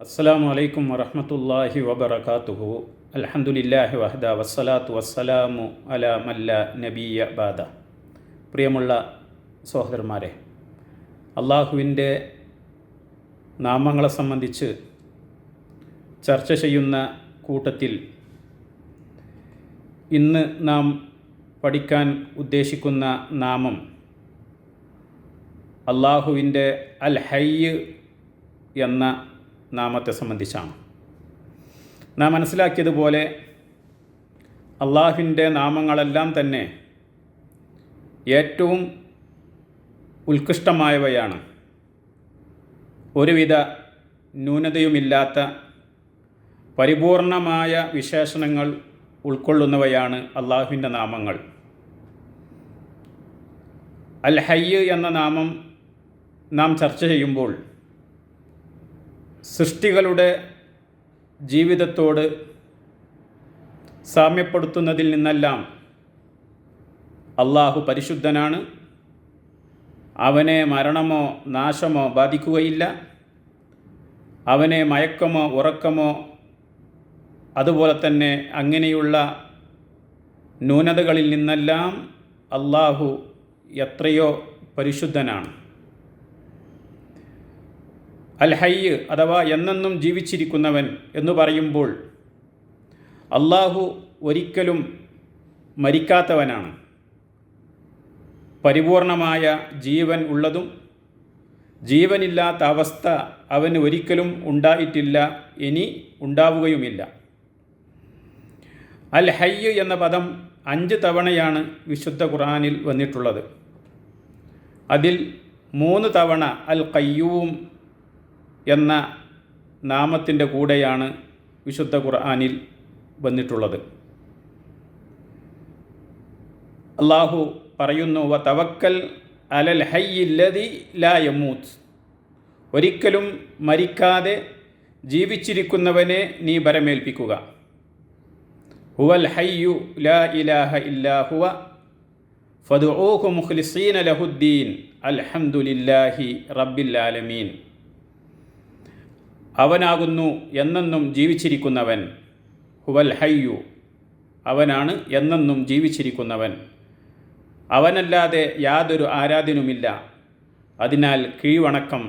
അസ്സലാമു അലൈക്കും വറഹ്മത്തുള്ളാഹി വബറകാതുഹു. അൽഹംദുലില്ലാഹി വഹദ വസ്സലാത്തു വസ്സലാമു അലാ മല്ല നബിയ ബാദ. പ്രിയമുള്ള സഹോദരന്മാരെ, അള്ളാഹുവിൻ്റെ നാമങ്ങളെ സംബന്ധിച്ച് ചർച്ച ചെയ്യുന്ന കൂട്ടത്തിൽ ഇന്ന് നാം പഠിക്കാൻ ഉദ്ദേശിക്കുന്ന നാമം അള്ളാഹുവിൻ്റെ അൽ ഹയ്യ് എന്ന നാമത്തെ സംബന്ധിച്ചാണ്. നാം മനസ്സിലാക്കിയതുപോലെ അള്ളാഹുവിൻ്റെ നാമങ്ങളെല്ലാം തന്നെ ഏറ്റവും ഉത്കൃഷ്ടമായവയാണ്. ഒരുവിധ ന്യൂനതയുമില്ലാത്ത പരിപൂർണമായ വിശേഷണങ്ങൾ ഉൾക്കൊള്ളുന്നവയാണ് അള്ളാഹുവിൻ്റെ നാമങ്ങൾ. അൽ ഹയ്യ് എന്ന നാമം നാം ചർച്ച ചെയ്യുമ്പോൾ സൃഷ്ടികളുടെ ജീവിതത്തോട് സാമ്യപ്പെടുത്തുന്നതിൽ നിന്നെല്ലാം അള്ളാഹു പരിശുദ്ധനാണ്. അവനെ മരണമോ നാശമോ ബാധിക്കുകയില്ല. അവനെ മയക്കമോ ഉറക്കമോ അതുപോലെ തന്നെ അങ്ങനെയുള്ള ന്യൂനതകളിൽ നിന്നെല്ലാം അള്ളാഹു എത്രയോ പരിശുദ്ധനാണ്. അൽ ഹയ്യ് അഥവാ എന്നെന്നും ജീവിച്ചിരിക്കുന്നവൻ എന്ന് പറയുമ്പോൾ അള്ളാഹു ഒരിക്കലും മരിക്കാത്തവനാണ്. പരിപൂർണമായ ജീവൻ ഉള്ളതും ജീവനില്ലാത്ത അവസ്ഥ അവന് ഒരിക്കലും ഉണ്ടായിട്ടില്ല, ഇനി ഉണ്ടാവുകയുമില്ല. അൽ ഹയ്യ് എന്ന പദം 5 തവണയാണ് വിശുദ്ധ ഖുർആനിൽ വന്നിട്ടുള്ളത്. അതിൽ 3 തവണ അൽ ഖയ്യൂം എന്ന നാമത്തിൻ്റെ കൂടെയാണ് വിശുദ്ധ ഖുർആനിൽ വന്നിട്ടുള്ളത്. അള്ളാഹു പറയുന്നു, വ തവക്കൽ അലൽ ഹയ്യില്ലദി ലാ യമൂത്ത്. ഒരിക്കലും മരിക്കാതെ ജീവിച്ചിരിക്കുന്നവനെ നീ ഭരമേൽപ്പിക്കുക. ഹുവൽ ഹയ്യു ലാ ഇലാഹ ഇല്ലാ ഹുവ ഫദ്ഉഹു മുഖ്ലിസീന ലഹുദ്ദീൻ അൽഹംദുലില്ലാഹി റബ്ബിൽ ആലമീൻ. അവനാകുന്നു എന്നെന്നും ജീവിച്ചിരിക്കുന്നവൻ. ഹുവൽ ഹയ്യു, അവനാണ് എന്നെന്നും ജീവിച്ചിരിക്കുന്നവൻ. അവനല്ലാതെ യാതൊരു ആരാധ്യനുമില്ല. അതിനാൽ കീഴ്വണക്കം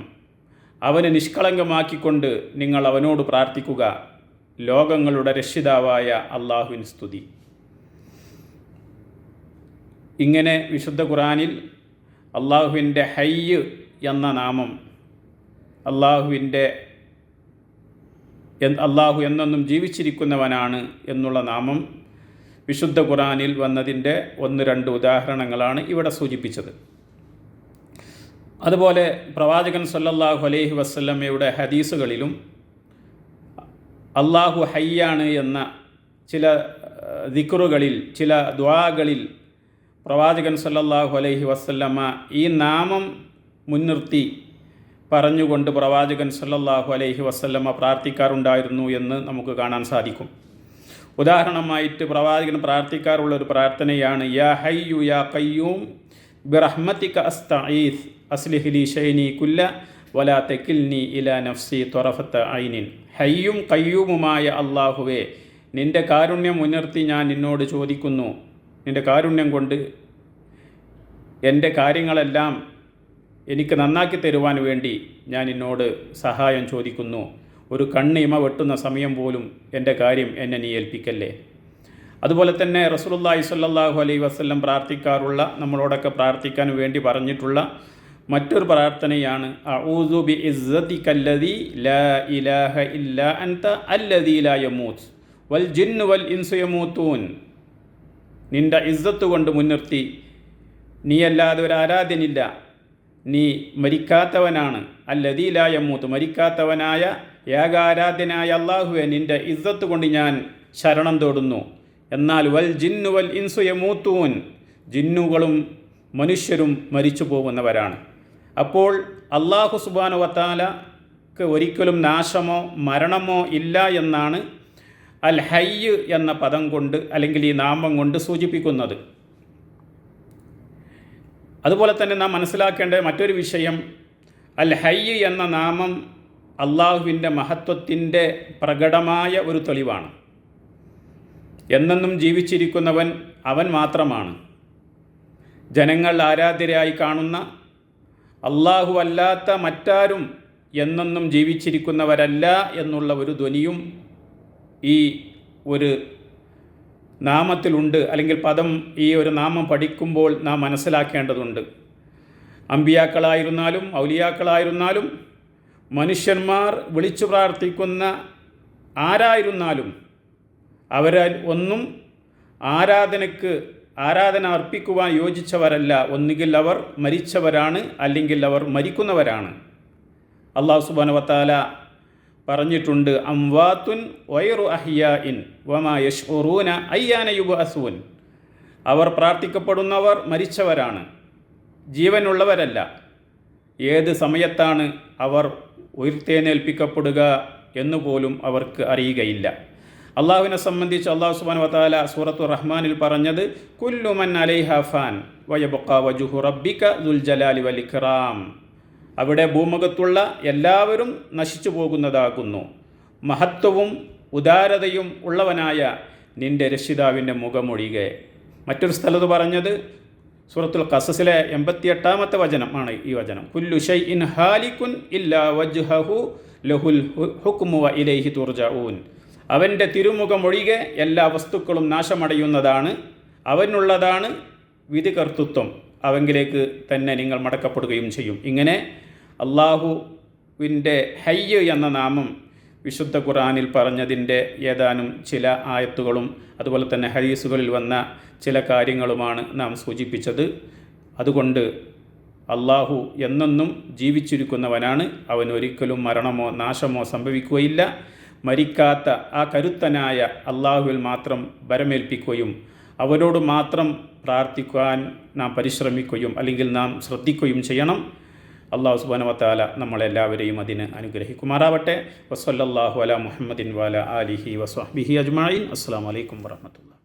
അവന് നിഷ്കളങ്കമാക്കിക്കൊണ്ട് നിങ്ങൾ അവനോട് പ്രാർത്ഥിക്കുക. ലോകങ്ങളുടെ രക്ഷിതാവായ അള്ളാഹുവിന് സ്തുതി. ഇങ്ങനെ വിശുദ്ധ ഖുർആനിൽ അള്ളാഹുവിൻ്റെ ഹയ്യ് എന്ന നാമം, അള്ളാഹു എന്നെന്നും ജീവിച്ചിരിക്കുന്നവനാണ് എന്നുള്ള നാമം വിശുദ്ധ ഖുർആനിൽ വന്നതിൻ്റെ 1-2 ഉദാഹരണങ്ങളാണ് ഇവിടെ സൂചിപ്പിച്ചത്. അതുപോലെ പ്രവാചകൻ സല്ലല്ലാഹു അലൈഹി വസല്ലമയുടെ ഹദീസുകളിലും അള്ളാഹു ഹയ്യാണ് എന്ന ചില ദിക്റുകളിൽ, ചില ദുആകളിൽ പ്രവാചകൻ സല്ലല്ലാഹു അലൈഹി വസല്ലമ ഈ നാമം മുൻനിർത്തി പറഞ്ഞുകൊണ്ട് പ്രവാചകൻ സല്ലല്ലാഹു അലൈഹി വസല്ലമ പ്രാർത്ഥിക്കാറുണ്ടായിരുന്നു എന്ന് നമുക്ക് കാണാൻ സാധിക്കും. ഉദാഹരണമായിട്ട് പ്രവാചകൻ പ്രാർത്ഥിക്കാറുള്ള ഒരു പ്രാർത്ഥനയാണ്, യാ ഹയ്യു യാ ഖയ്യൂം ബിറഹ്മതിക അസ്തഈസ് അസ്ലിഹ് ലി ശൈനി കുല്ല വലാ തകിൽനി ഇലാ നഫ്സി ത്വറഫത ഐനിൻ. ഹയ്യും ഖയ്യൂമുമായ അള്ളാഹുവേ, നിൻ്റെ കാരുണ്യം മുൻനിർത്തി ഞാൻ നിന്നോട് ചോദിക്കുന്നു. നിൻ്റെ കാരുണ്യം കൊണ്ട് എൻ്റെ കാര്യങ്ങളെല്ലാം എനിക്ക് നന്നാക്കി തരുവാൻ വേണ്ടി ഞാൻ നിന്നോട് സഹായം ചോദിക്കുന്നു. ഒരു കണ്ണിമ വെട്ടുന്ന സമയം പോലും എൻ്റെ കാര്യം എന്നെ നീ ഏൽപ്പിക്കല്ലേ. അതുപോലെ തന്നെ റസൂലുള്ളാഹി സ്വല്ലല്ലാഹു അലൈഹി വസല്ലം പ്രാർത്ഥിക്കാറുള്ള, നമ്മളോടൊക്കെ പ്രാർത്ഥിക്കാൻ വേണ്ടി പറഞ്ഞിട്ടുള്ള മറ്റൊരു പ്രാർത്ഥനയാണ്, അഊദു ബി ഇസ്സതികല്ലദീ ലാ ഇലാഹ ഇല്ലാ അൻത അല്ലദീ ലാ യമൂത്ത് വൽ ജിന്നു വൽ ഇൻസു യമൂത്തൂൻ. നിൻ്റെ ഇസ്സത്ത് കൊണ്ട് മുൻനിർത്തി, നീയല്ലാതെ ഒരു ആരാധ്യനില്ല, നീ മരിക്കാത്തവനാണ്. അല്ലദീ ലാ യമൂത്ത്, മരിക്കാത്തവനായ ഏകാരാധ്യനായ അള്ളാഹുവെ, നിൻ്റെ ഇസ്സത്ത് കൊണ്ട് ഞാൻ ശരണം തേടുന്നു. എന്നാൽ വൽ ജിന്നു വൽ ഇൻസു യമൂത്തൂൻ, ജിന്നുകളും മനുഷ്യരും മരിച്ചു പോകുന്നവരാണ്. അപ്പോൾ അള്ളാഹു സുബ്ഹാനഹു വ തആലക്ക് ഒരിക്കലും നാശമോ മരണമോ ഇല്ല എന്നാണ് അൽ ഹയ്യ് എന്ന പദം കൊണ്ട്, അല്ലെങ്കിൽ ഈ നാമം കൊണ്ട് സൂചിപ്പിക്കുന്നത്. അതുപോലെ തന്നെ നാം മനസ്സിലാക്കേണ്ട മറ്റൊരു വിഷയം, അൽ ഹയ്യ് എന്ന നാമം അള്ളാഹുവിൻ്റെ മഹത്വത്തിൻ്റെ പ്രകടമായ ഒരു തെളിവാണ്. എന്നെന്നും ജീവിച്ചിരിക്കുന്നവൻ അവൻ മാത്രമാണ്. ജനങ്ങൾ ആരാധ്യരായി കാണുന്ന അള്ളാഹു അല്ലാത്ത മറ്റാരും എന്നെന്നും ജീവിച്ചിരിക്കുന്നവരല്ല എന്നുള്ള ഒരു ധ്വനിയും ഈ ഒരു നാമത്തിലുണ്ട്, അല്ലെങ്കിൽ പദം ഈ ഒരു നാമം പഠിക്കുമ്പോൾ നാം മനസ്സിലാക്കേണ്ടതുണ്ട്. അമ്പിയാക്കളായിരുന്നാലും ഔലിയാക്കളായിരുന്നാലും മനുഷ്യന്മാർ വിളിച്ചു പ്രാർത്ഥിക്കുന്ന ആരായിരുന്നാലും അവരാൽ ഒന്നും ആരാധന അർപ്പിക്കുവാൻ യോജിച്ചവരല്ല. ഒന്നുകിൽ അവർ മരിച്ചവരാണ്, അല്ലെങ്കിൽ അവർ മരിക്കുന്നവരാണ്. അല്ലാഹു സുബ്ഹാനഹു വ തആല പറഞ്ഞിട്ടുണ്ട്, അംവാത്തുൻ വൈറു അഹ്യാഇൻ വമാ യശ്ഉറൂന അയ്യാന യുബ്അസൂൻ. അവർ പ്രാർത്ഥിക്കപ്പെടുന്നവർ മരിച്ചവരാണ്, ജീവനുള്ളവരല്ല. ഏത് സമയത്താണ് അവർ ഉയർത്തെഴുന്നേൽപ്പിക്കപ്പെടുക എന്നുപോലും അവർക്ക് അറിയുകയില്ല. അള്ളാഹുവിനെ സംബന്ധിച്ച് അല്ലാഹു സുബ്ഹാനഹു വ തആല സൂറത്തുർ റഹ്മാനിൽ പറഞ്ഞത്, കുല്ലു മൻ അലൈഹാ ഫാൻ വയബ്ഖാ വജ്ഹു റബ്ബിക ദുൽ ജലാലി വൽ ഇക്റാം. അവിടെ ഭൂമുഖത്തുള്ള എല്ലാവരും നശിച്ചു പോകുന്നതാകുന്നു, മഹത്വവും ഉദാരതയും ഉള്ളവനായ നിന്റെ രക്ഷിതാവിൻ്റെ മുഖമൊഴികെ. മറ്റൊരു സ്ഥലത്ത് പറഞ്ഞത് സൂറത്തുൽ ഖസസിലെ 88-ാമത്തെ വചനമാണ് ഈ വചനം. കുല്ലു ഷൈഇൻ ഹാലികുൻ ഇല്ലാ വജ്ഹഹു ലഹുൽ ഹുക്മു വ ഇലൈഹി തുർജഊൻ. അവൻ്റെ തിരുമുഖമൊഴികെ എല്ലാ വസ്തുക്കളും നാശമടയുന്നതാണ്, അവനുള്ളതാണ് വിധികർത്തൃത്വം, അവങ്കിലേക്ക് തന്നെ നിങ്ങൾ മടക്കപ്പെടുകയും ചെയ്യും. ഇങ്ങനെ അള്ളാഹുവിൻ്റെ ഹയ്യ് എന്ന നാമം വിശുദ്ധ ഖുർആനിൽ പറഞ്ഞതിൻ്റെ ഏതാനും ചില ആയത്തുകളും അതുപോലെ തന്നെ ഹദീസുകളിൽ വന്ന ചില കാര്യങ്ങളുമാണ് നാം സൂചിപ്പിച്ചത്. അതുകൊണ്ട് അള്ളാഹു എന്നെന്നും ജീവിച്ചിരിക്കുന്നവനാണ്. അവനൊരിക്കലും മരണമോ നാശമോ സംഭവിക്കുകയില്ല. മരിക്കാത്ത ആ കരുത്തനായ അള്ളാഹുവിൽ മാത്രം ഭരമേൽപ്പിക്കുകയും അവരോട് മാത്രം പ്രാർത്ഥിക്കാൻ നാം പരിശ്രമിക്കുകയും അല്ലെങ്കിൽ നാം ശ്രദ്ധിക്കുകയും ചെയ്യണം. അല്ലാഹു സുബ്ഹാനഹു വ തആല നമ്മളെല്ലാവരെയും അതിന് അനുഗ്രഹിക്കുമാറാവട്ടെ. വസല്ലല്ലാഹു അലാ മുഹമ്മദിൻ വഅലാ ആലിഹി വസ്വഹ്ബിഹി അജ്മഈൻ. അസ്സലാമു അലൈക്കും വറഹ്മത്തുള്ളാഹി.